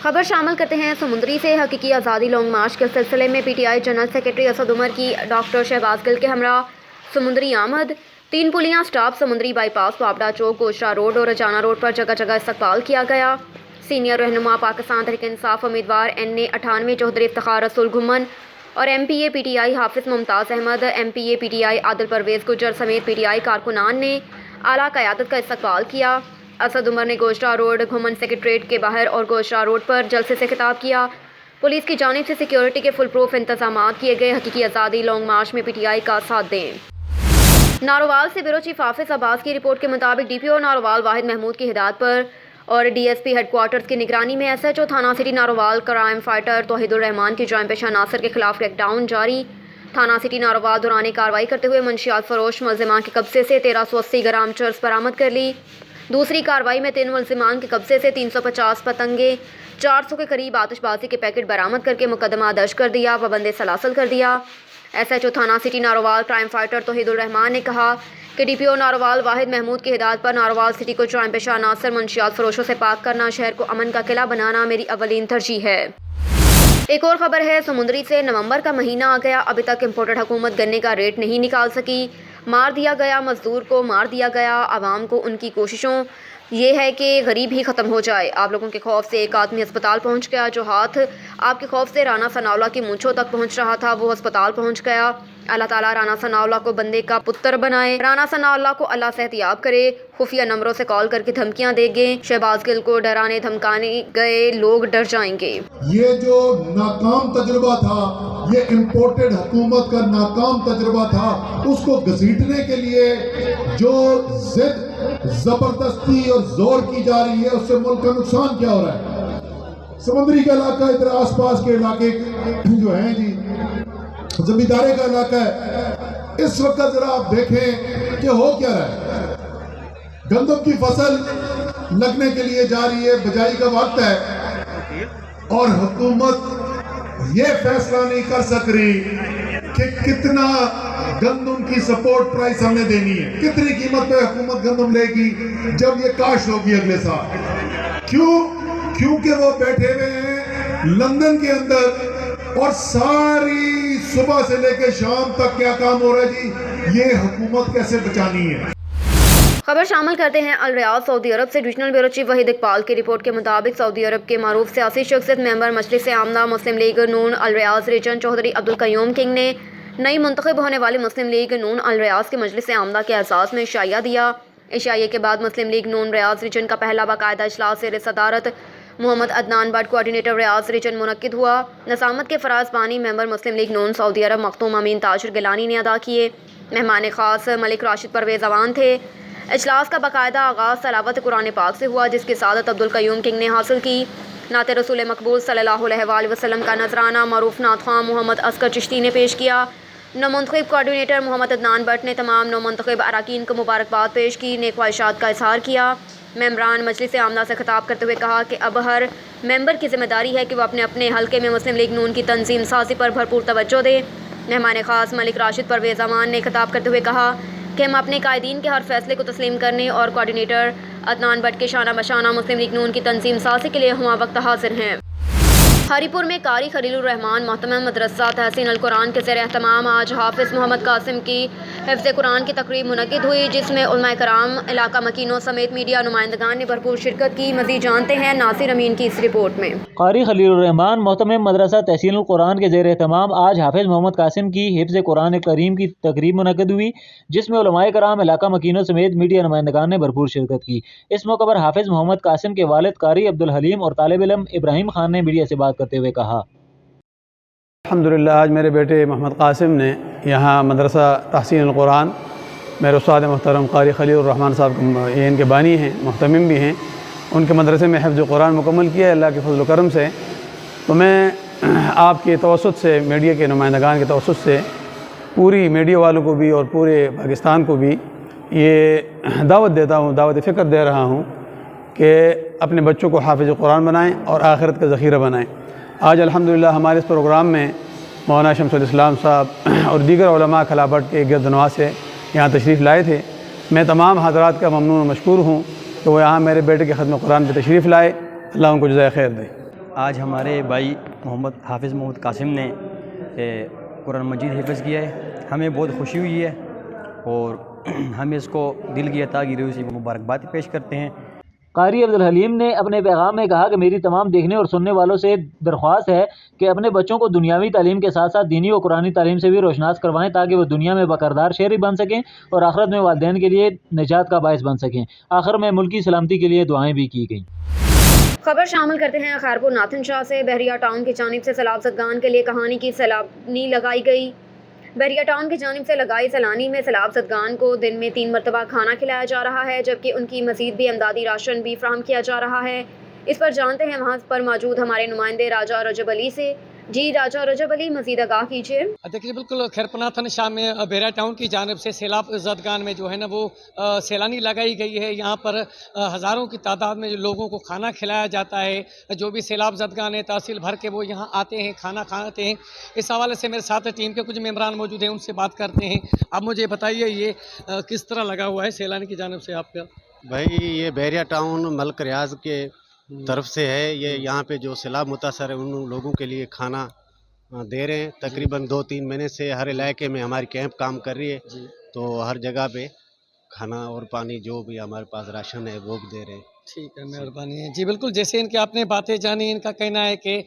خبر شامل کرتے ہیں سمندری سے۔ حقیقی آزادی لانگ مارچ کے سلسلے میں P T I general secretary Asad Umar کی ڈاکٹر شہباز گل کے ہمراہ سمندری آمد۔ 3 پلیاں سٹاپ سمندری بائی پاس، وابڈا چوک، گوشرا روڈ اور رجانا روڈ پر جگہ جگہ استقبال کیا گیا۔ سینئر رہنما پاکستان تحریک انصاف امیدوار NA98 چوہدری افتخار رسول گھمن اور MPA P T I Hafiz Mumtaz Ahmed, MPA P T I Adil Pervez Gujjar سمیت پی ٹی آئی کارکنان نے اعلیٰ قیادت کا استقبال کیا۔ اسد عمر نے گوشرا روڈ، گھمن سیکریٹریٹ کے باہر اور گوشرا روڈ پر جلسے سے خطاب کیا۔ پولیس کی جانب سے سیکیورٹی کے فل پروف انتظامات کیے گئے۔ حقیقی آزادی لانگ مارچ میں پی ٹی آئی کا ساتھ دیں۔ نارووال سے بیورو چیف حافظ عباس کی رپورٹ کے مطابق DPO نارووال واحد محمود کی ہدایت پر اور DSP ہیڈ کوارٹرز کی نگرانی میں SHO تھانہ سٹی نارووال کرائم فائٹر توحید الرحمان کی جرائم پیشہ عناصر کے خلاف کریک ڈاؤن جاری۔ تھانہ سٹی نارووال دوران کارروائی کرتے ہوئے منشیات فروش ملزمان کے قبضے سے 1380 گرام چرس برآمد کر لی۔ دوسری کارروائی میں 3 ملزمان کے قبضے سے 350 پتنگیں، 400 کے قریب آتش بازی کے پیکٹ برآمد کر کے مقدمہ درج کر دیا، پابند سلاسل کر دیا۔ SHO تھانہ سٹی نارووال کرائم فائٹر توحید الرحمان نے کہا کہ DPO نارووال واحد محمود کی ہدایت پر نارووال سٹی کو جرائم پیشہ عناصر منشیات فروشوں سے پاک کرنا، شہر کو امن کا قلعہ بنانا میری اولین ترجیح ہے۔ ایک اور خبر ہے سمندری سے۔ نومبر کا مہینہ آ گیا، ابھی تک امپورٹڈ حکومت گنے کا ریٹ نہیں نکال سکی۔ مار دیا گیا مزدور کو، مار دیا گیا عوام کو۔ ان کی کوششوں یہ ہے کہ غریب ہی ختم ہو جائے۔ آپ لوگوں کے خوف سے ایک آدمی ہسپتال پہنچ گیا، جو ہاتھ آپ کے خوف سے رانا ثناءاللہ کی مونچھوں تک پہنچ رہا تھا، وہ ہسپتال پہنچ گیا۔ اللہ تعالیٰ رانا ثناءاللہ کو بندے کا پتر بنائے، رانا ثناءاللہ کو اللہ صحت یاب کرے۔ خفیہ نمبروں سے کال کر کے دھمکیاں دے گے، شہباز گل کو ڈرانے دھمکانے گئے لوگ ڈر جائیں گے۔ یہ جو ناکام تجربہ تھا، یہ امپورٹڈ حکومت کا ناکام تجربہ تھا، اس کو گھسیٹنے کے لیے جو ضد زبردستی اور زور کی جا رہی ہے، اس سے ملک کا نقصان کیا ہو رہا ہے۔ سمندری کا علاقہ، ادھر آس پاس کے علاقے جو ہیں جی، زمیندارے کا علاقہ ہے، اس وقت ذرا آپ دیکھیں کہ ہو کیا رہا ہے۔ گندم کی فصل لگنے کے لیے جا رہی ہے، بجائی کا وقت ہے، اور حکومت یہ فیصلہ نہیں کر سک رہی کہ کتنا گندم کی سپورٹ پرائس ہم نے دینی ہے، کتنی قیمت پہ حکومت گندم لے گی جب یہ کاشت ہوگی اگلے سال۔ کیونکہ وہ بیٹھے ہوئے ہیں لندن کے اندر، اور ساری صبح سے لے کے شام تک کیا کام ہو رہا ہے جی، یہ حکومت کیسے بچانی ہے۔ خبر شامل کرتے ہیں الریاض سعودی عرب سے۔ Divisional bureau chief Waheed Iqbal کی رپورٹ کے مطابق سعودی عرب کے معروف سیاسی شخصیت ممبر مجلس عاملہ مسلم لیگ نون الریاض ریجن چوہدری عبدالقیوم کنگ نے نئی منتخب ہونے والی مسلم لیگ نون الریاض کے مجلس عاملہ کے اعزاز میں عشائیہ دیا۔ عشائیے کے بعد مسلم لیگ نون ریاض ریجن کا پہلا باقاعدہ اجلاس زیر صدارت Muhammad Adnan Butt coordinator Riyadh region منعقد ہوا۔ نظامت کے فرائض بانی ممبر مسلم لیگ نون سعودی عرب مختوم امین تاجر گیلانی نے ادا کیے۔ مہمان خاص ملک راشد پرویز اوان تھے۔ اجلاس کا باقاعدہ آغاز تلاوت قرآن پاک سے ہوا، جس کی سعادت عبدالقیوم کنگ نے حاصل کی۔ نعت رسول مقبول صلی اللہ علیہ وآلہ وسلم کا نذرانہ معروف نعت خواں محمد اصغر چشتی نے پیش کیا۔ نومنتخب کوارڈینیٹر محمد عدنان بٹ نے تمام نومنتخب اراکین کو مبارکباد پیش کی، نیک خواہشات کا اظہار کیا۔ ممبران مجلس عاملہ سے خطاب کرتے ہوئے کہا کہ اب ہر ممبر کی ذمہ داری ہے کہ وہ اپنے اپنے حلقے میں مسلم لیگ نون کی تنظیم سازی پر بھرپور توجہ دے۔ مہمان خاص ملک راشد پرویز اوان نے خطاب کرتے ہوئے کہا کہ ہم اپنے قائدین کے ہر فیصلے کو تسلیم کرنے اور کوارڈینیٹر عدنان بٹ کے شانہ بشانہ مسلم لیگ نون کی تنظیم سازی کے لیے ہمہ وقت حاضر ہیں۔ ہری پور میں قاری خلیل الرحمان محتمم مدرسہ تحسین القرآن کے زیر اہتمام آج حافظ محمد قاسم کی حفظ قرآن کی تقریب منعقد ہوئی، جس میں علماء کرام، علاقہ مکینوں سمیت میڈیا نمائندگان نے بھرپور شرکت کی۔ مزید جانتے ہیں ناصر امین کی اس رپورٹ میں۔ قاری خلیل الرحمان محتمم مدرسہ تحسین القرآن کے زیر اہتمام آج حافظ محمد قاسم کی حفظ قرآن کریم کی تقریب منعقد ہوئی، جس میں علماء کرام، علاقہ مکینوں سمیت میڈیا نمائندگان نے بھرپور شرکت کی۔ اس موقع پر حافظ محمد قاسم کے والد قاری عبدالحلیم اور طالب علم ابراہیم خان نے میڈیا سے بات کرتے ہوئے کہا، الحمدللہ آج میرے بیٹے محمد قاسم نے یہاں مدرسہ تحسین القرآن، میرے استاد محترم قاری خلیل الرحمان صاحب یہ ان کے بانی ہیں، محتمم بھی ہیں، ان کے مدرسے میں حفظ قرآن مکمل کیا ہے اللہ کے فضل و کرم سے۔ تو میں آپ کے توسط سے، میڈیا کے نمائندگان کے توسط سے پوری میڈیا والوں کو بھی اور پورے پاکستان کو بھی یہ دعوت دیتا ہوں، دعوت فکر دے رہا ہوں کہ اپنے بچوں کو حافظ قرآن بنائیں اور آخرت کا ذخیرہ بنائیں۔ آج الحمدللہ ہمارے اس پروگرام میں مولانا شمس الاسلام صاحب اور دیگر علماء کھلابٹ کے گرد نواز سے یہاں تشریف لائے تھے۔ میں تمام حضرات کا ممنون و مشکور ہوں کہ وہ یہاں میرے بیٹے کے ختم قرآن پہ تشریف لائے، اللہ ان کو جزائے خیر دے۔ آج ہمارے بھائی حافظ محمد قاسم نے قرآن مجید حفظ کیا ہے، ہمیں بہت خوشی ہوئی ہے اور ہم اس کو دل کی عطا گیری سے مبارکباد پیش کرتے ہیں۔ قاری عبدالحلیم نے اپنے پیغام میں کہا کہ میری تمام دیکھنے اور سننے والوں سے درخواست ہے کہ اپنے بچوں کو دنیاوی تعلیم کے ساتھ ساتھ دینی و قرآنی تعلیم سے بھی روشناس کروائیں تاکہ وہ دنیا میں باکردار شہری بن سکیں اور آخرت میں والدین کے لیے نجات کا باعث بن سکیں۔ آخر میں ملکی سلامتی کے لیے دعائیں بھی کی گئیں۔ خبر شامل کرتے ہیں خیرپور ناتھن شاہ سے۔ بحریہ ٹاؤن کی جانب سے سیلاب زدگان کے لیے کہانی کی سیلانی لگائی گئی۔ بحریہ ٹاؤن کی جانب سے لگائی سیلانی میں سیلاب زدگان کو دن میں 3 مرتبہ کھانا کھلایا جا رہا ہے، جبکہ ان کی مزید بھی امدادی راشن بھی فراہم کیا جا رہا ہے۔ اس پر جانتے ہیں وہاں پر موجود ہمارے نمائندے راجہ رجب علی سے۔ جی راجہ رجب علی، مزید آگاہ کیجیے۔ دیکھیے بالکل خیرپور ناتھن شاہ میں بحریہ ٹاؤن کی جانب سے سیلاب زدگان میں جو ہے نا وہ سیلانی لگائی گئی ہے۔ یہاں پر ہزاروں کی تعداد میں لوگوں کو کھانا کھلایا جاتا ہے۔ جو بھی سیلاب زدگان ہے تحصیل بھر کے وہ یہاں آتے ہیں، کھانا کھاتے ہیں۔ اس حوالے سے میرے ساتھ ٹیم کے کچھ ممبران موجود ہیں، ان سے بات کرتے ہیں۔ آپ مجھے بتائیے یہ کس طرح لگا ہوا ہے سیلانی کی جانب سے آپ کا؟ بھائی یہ بحریہ ٹاؤن ملک ریاض کے طرف سے ہے، یہ یہاں پہ جو سیلاب متاثر ہے ان لوگوں کے لیے کھانا دے رہے ہیں۔ تقریباً 2-3 مہینے سے ہر علاقے میں ہماری کیمپ کام کر رہی ہے، تو ہر جگہ پہ کھانا اور پانی جو بھی ہمارے پاس راشن ہے وہ بھی دے رہے ہیں۔ ٹھیک ہے، مہربانی ہے جی۔ بالکل جیسے ان کے آپ نے باتیں جانی، ان کا کہنا ہے کہ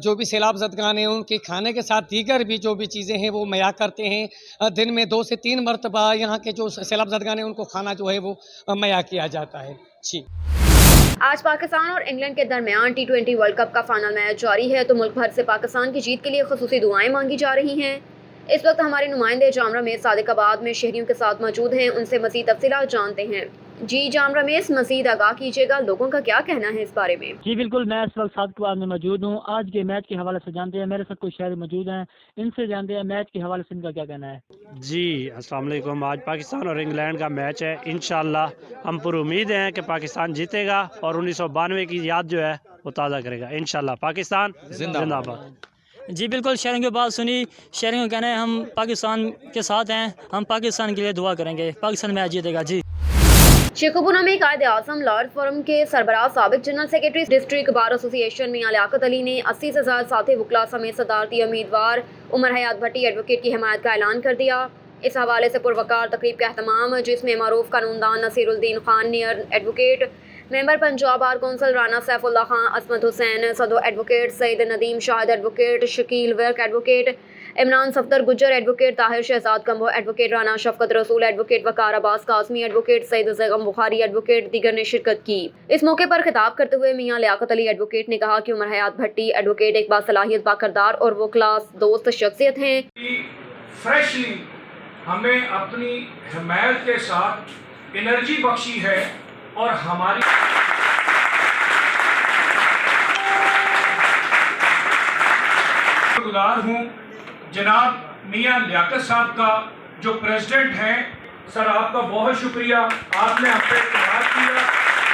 جو بھی سیلاب زدگان ہیں ان کے کھانے کے ساتھ دیگر بھی جو بھی چیزیں ہیں وہ مہیا کرتے ہیں۔ دن میں 2 سے 3 مرتبہ یہاں کے جو سیلاب زدگان ہیں ان کو کھانا جو ہے وہ مہیا کیا جاتا ہے۔ جی، آج پاکستان اور انگلینڈ کے درمیان T20 ورلڈ کپ کا فائنل میچ جاری ہے تو ملک بھر سے پاکستان کی جیت کے لیے خصوصی دعائیں مانگی جا رہی ہیں۔ اس وقت ہمارے نمائندے جام رمیش صادق آباد میں شہریوں کے ساتھ موجود ہیں، ان سے مزید تفصیلات جانتے ہیں۔ جی جام رمیش، مزید آگاہ کیجیے گا، لوگوں کا کیا کہنا ہے اس بارے میں؟ جی بالکل، میں اس وقت صادق آباد میں موجود ہوں۔ آج کے میچ کے حوالے سے جانتے ہیں، میرے ساتھ کچھ شہری موجود ہیں، ان سے جانتے ہیں میچ کے حوالے سے ان کا کیا کہنا ہے۔ جی السلام علیکم۔ آج پاکستان اور انگلینڈ کا میچ ہے، انشاءاللہ ہم پر امید ہیں کہ پاکستان جیتے گا اور 1992 کی یاد جو ہے وہ تازہ کرے گا۔ انشاءاللہ پاکستان زندہ باد۔ جی بالکل، شہریوں کی بات سنی، شہریوں کا کہنا ہے ہم پاکستان کے ساتھ ہیں، ہم پاکستان کے لیے دعا کریں گے، پاکستان میچ جیتے گا۔ جی، شیخوپورہ میں قائد اعظم لارڈ فورم کے سربراہ سابق جنرل سیکرٹری ڈسٹرکٹ بار ایسوسی ایشن میاں لیاقت علی نے 80 سے زائد ساتھی وکلاء سمیت صدارتی امیدوار عمر حیات بھٹی ایڈوکیٹ کی حمایت کا اعلان کر دیا۔ اس حوالے سے پروقار تقریب کا اہتمام، جس میں معروف قانوندان Naseer uddin Khan Nayyar advocate, member Punjab bar council Rana Saif Ullah Khan, Ismat Hussain Saddo advocate, Saeed Nadeem Shahid advocate, Shakeel Virk advocate, Imran Safdar Gujjar advocate, Tahir Shahzad Kambo advocate, Rana Shafqat Rasool advocate, Waqar Abbas Qasmi advocate, Saeed Zaigham Bukhari advocate دیگر نے شرکت کی۔ اس موقع پر خطاب کرتے ہوئے میاں لیاقت علی ایڈوکیٹ نے کہا کہ عمر حیات بھٹی ایڈوکیٹ ایک باصلاحیت، باکردار اور وہ کلاس دوست شخصیت ہیں۔ فریشلی ہمیں اپنی حمایت کے ساتھ انرجی بخشی ہے اور ہماری گزار ہوں جناب میاں لیاقت صاحب کا جو پریزیڈنٹ ہیں۔ سر آپ کا بہت شکریہ، آپ نے ہم پہ اعتماد کیا،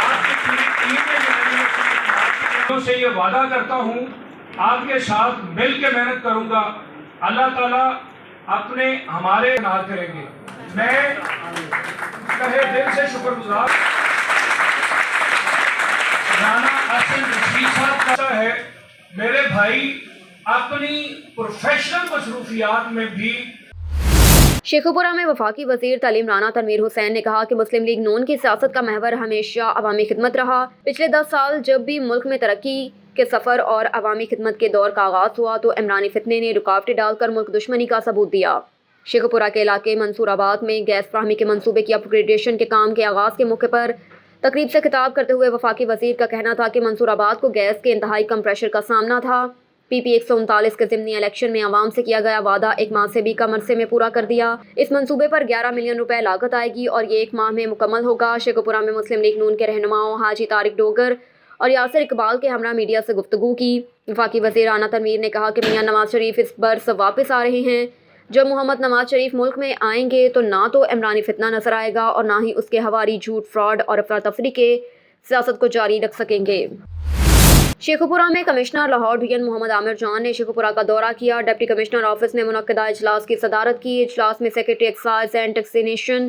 آپ کی پوری ٹیم نے جو ہے اعتماد کیا۔ سے یہ وعدہ کرتا ہوں آپ کے ساتھ مل کے محنت کروں گا، اللہ تعالیٰ اپنے ہمارے نال کریں گے۔ میں تہہ دل سے شکر گزار رانا حسن رشید صاحب کا ہے، میرے بھائی اپنی پروفیشنل مصروفیات میں بھی۔ شیخوپورہ میں وفاقی وزیر تعلیم رانا تنویر حسین نے کہا کہ مسلم لیگ نون کی سیاست کا محور ہمیشہ عوامی خدمت رہا۔ پچھلے 10 سال جب بھی ملک میں ترقی کے سفر اور عوامی خدمت کے دور کا آغاز ہوا تو عمرانی فتنے نے رکاوٹیں ڈال کر ملک دشمنی کا ثبوت دیا۔ شیخوپورہ کے علاقے منصور آباد میں گیس فراہمی کے منصوبے کی اپ گریڈیشن کے کام کے آغاز کے موقع پر تقریب سے خطاب کرتے ہوئے وفاقی وزیر کا کہنا تھا کہ منصور آباد کو گیس کے انتہائی کم پریشر کا سامنا تھا۔ پی پی 139 کے ضمنی الیکشن میں عوام سے کیا گیا وعدہ 1 ماہ سے بھی کم عرصے میں پورا کر دیا۔ اس منصوبے پر 11 ملین روپے لاگت آئے گی اور یہ 1 ماہ میں مکمل ہوگا۔ شیخوپورہ میں مسلم لیگ نون کے رہنماؤں حاجی طارق ڈوگر اور یاسر اقبال کے ہمراہ میڈیا سے گفتگو کی۔ وفاقی وزیر رانا تنویر نے کہا کہ میاں نواز شریف اس برس واپس آ رہے ہیں۔ جب محمد نواز شریف ملک میں آئیں گے تو نہ تو عمرانی فتنہ نظر آئے گا اور نہ ہی اس کے ہواری جھوٹ، فراڈ اور افراتفری کے سیاست کو جاری رکھ سکیں گے۔ شیخوپورہ میں کمشنر لاہور ڈویژن محمد عامر جان نے شیخوپورہ کا دورہ کیا۔ ڈپٹی کمشنر آفس میں منعقدہ اجلاس کی صدارت کی۔ اجلاس میں سیکرٹری ایکسائز اینڈ ٹیکسیشن